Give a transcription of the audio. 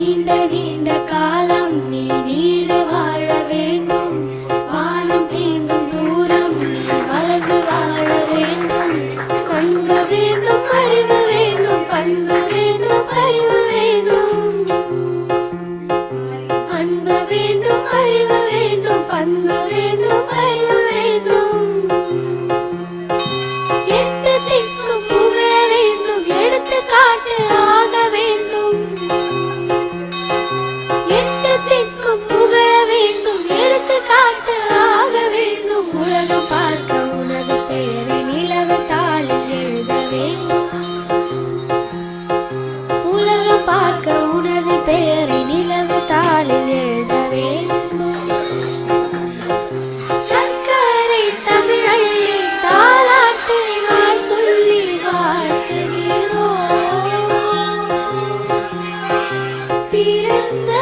நீண்ட நீண்ட காலம் நீ நீடு வாழ வேண்டும். வானம் தீண்டும் தூரம் நீ வளர்ந்து வாழ வேண்டும். அன்பு வேண்டும், அறிவு வேண்டும், பண்பு வேண்டும், அறிவு வேண்டும். அன்பு வேண்டும், அறிவு வேண்டும், பண்பு வேண்டும், அறிவு வேண்டும். எட்டு திக்கும் புகழ வேண்டும், எடுத்துக்காட்டு ஆக வேண்டும். எட்டு திக்கும் புகழ வேண்டும், எடுத்துக்காட்டு ஆக வேண்டும். உலகம் பார்க்க உனது பெயரை நிலவு தாளில் எழுத வேண்டும். உலகம் பார்க்க உனது பெயரை நிலவு தாளில் எழுத வேண்டும். சர்க்கரை தமிழள்ளி தாலாட்டு நாள் சொல்லி வாழ்த்துகிறோம். பிறந்த